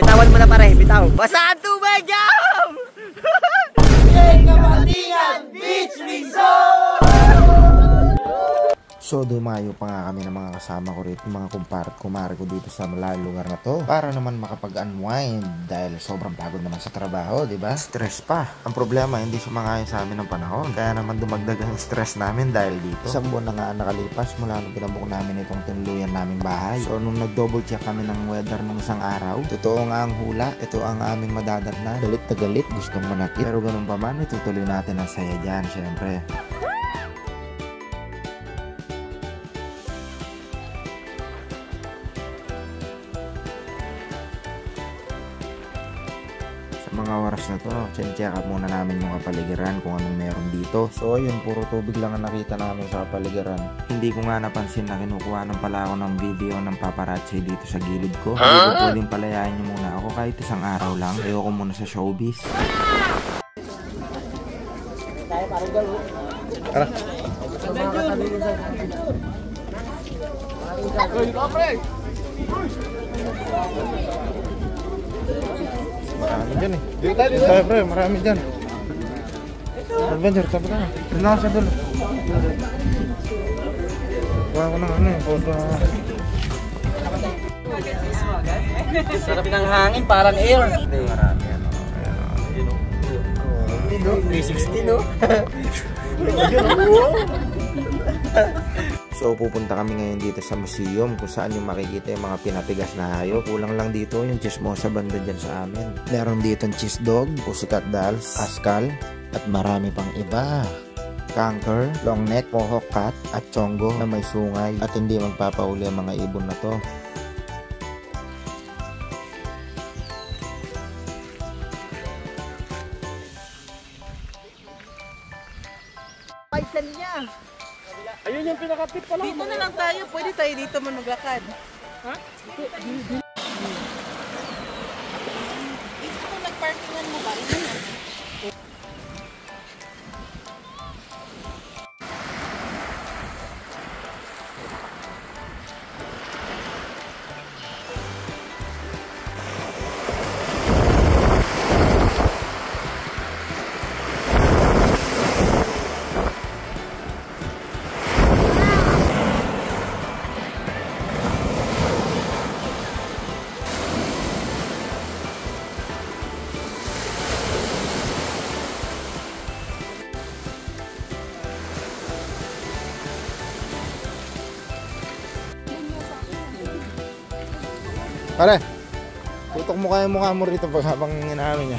Bitawan mo na pare, bitaw. Basa ang tubig, jam! Kapatingan Beach Resort! So dumayo pa nga kami ng mga kasama ko rito, mga kumare ko dito sa malayong lugar na to para naman makapag-unwind dahil sobrang pagod naman sa trabaho, di ba? Stress pa. Ang problema, hindi sumangayon sa amin ng panahon. Kaya naman dumagdag ang stress namin dahil dito. Isang buwan na nga nakalipas mula nung pinabuk namin itong tinuluyan naming bahay. So nung nag-double check kami ng weather nung isang araw, totoo nga ang hula, ito ang aming madadatnan. Galit na galit, gustong manakit. Pero ganun pa man, itutuloy natin ang saya dyan, syempre. Mga oras na to, check up muna namin yung kapaligiran kung anong meron dito. So ayun, puro tubig lang ang nakita namin sa kapaligiran. Hindi ko nga napansin na kinukuha ng pala ako ng video ng paparazzi dito sa gilid ko. Hindi ko pwedeng palayain nyo muna ako kahit isang araw lang. Ayoko muna sa showbiz. Tara. Marami dyan eh. Dito tayo pre, marami dyan. Adventure, sabi ka na. Doon ako sa dulo. Kuha ko ng ano eh, photo. Sarap ng hangin, parang air. Hindi, marami ano. 360 no? So pupunta kami ngayon dito sa museum kung saan yung makikita yung mga pinapigas na hayop. Kulang lang dito yung chismosa banda dyan sa amin. Meron dito yung cheese dog, pussycat dolls, askal, at marami pang iba. Kanker, long neck, mohawk cat, at chongo na may sungay at hindi magpapauli ang mga ibon na to. Paisan niya. Ayun yung pinaka-tip pa lang. Dito na lang tayo. Pwede tayo dito maglakad. Ha? Dito kung nagparkingan mo ba? Ito na. Pare, tutok mo kayo mukha mo rito pag habang inaano niya.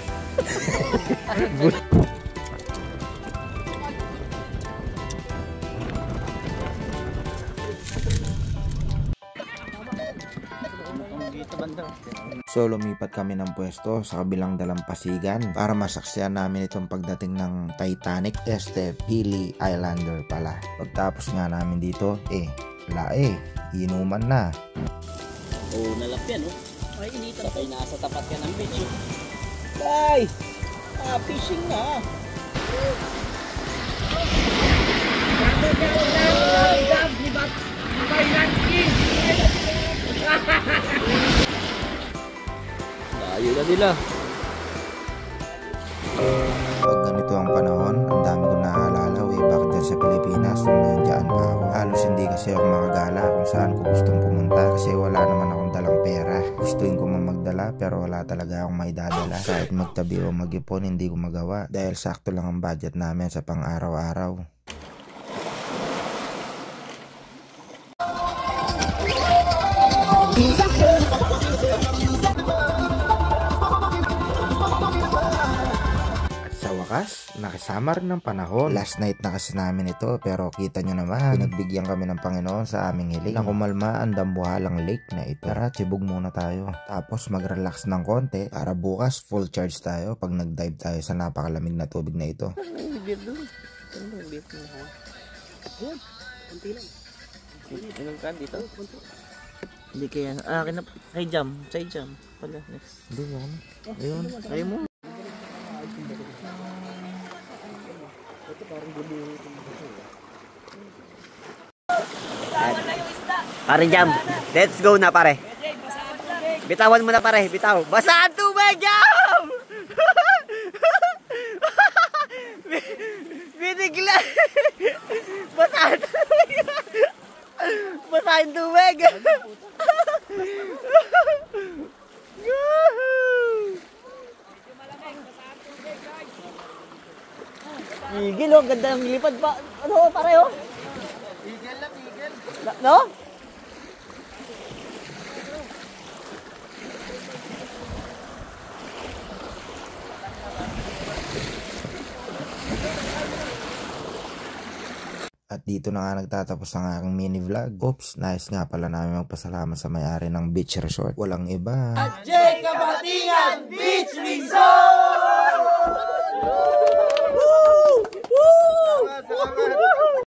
So lumipat kami ng pwesto sa kabilang dalampasigan para masaksiyan namin itong pagdating ng Titanic, Pili Islander pala. Pagtapos nga namin dito, inuman na. Oh, nalapyan oh. Ay, initan. Sabay nasa tapat ka ng beach. Ay! Fishing na. Layo na nila. Pag ganito ang panahon, ang dami ko naaalala way back dyan sa Pilipinas nung nandiyan pa ako. Halos hindi kasi ako makagala kung saan ko gustong pumunta kasi wala naman akong dalang pera. Gustuin ko magdala pero wala talaga akong maidadala. Kahit magtabi o mag-ipon hindi ko magawa dahil sakto lang ang budget namin sa pang araw-araw. Nakasama rin ng panahon. Last night na kasi namin ito pero kita nyo naman, pinagbigyan kami ng Panginoon sa aming hiling na kumalma ang dambuhalang lake na ito. Tara, tibog muna tayo. Tapos mag-relax ng konti para bukas full charge tayo pag nag-dive tayo sa napakalamig na tubig na ito. Hindi kaya. Kay jam. Side jam. Wala, next. Hindi mo. Ayun. Ayaw mo. Pare jam, let's go na pare. Bitawan mo na pare, bitaw. Basa ang tubig, Jam! Binigla. Basa ang tubig. Basa ang tubig. Igil oh, ganda ng lipad pa. Ano pareho? Igil lang, igil. No? At dito na nga nagtatapos ang aking mini vlog. Oops, nice nga pala namin magpasalamat sa may-ari ng beach resort. Walang iba. J. Kabatingan Beach Resort! Woo! Woo!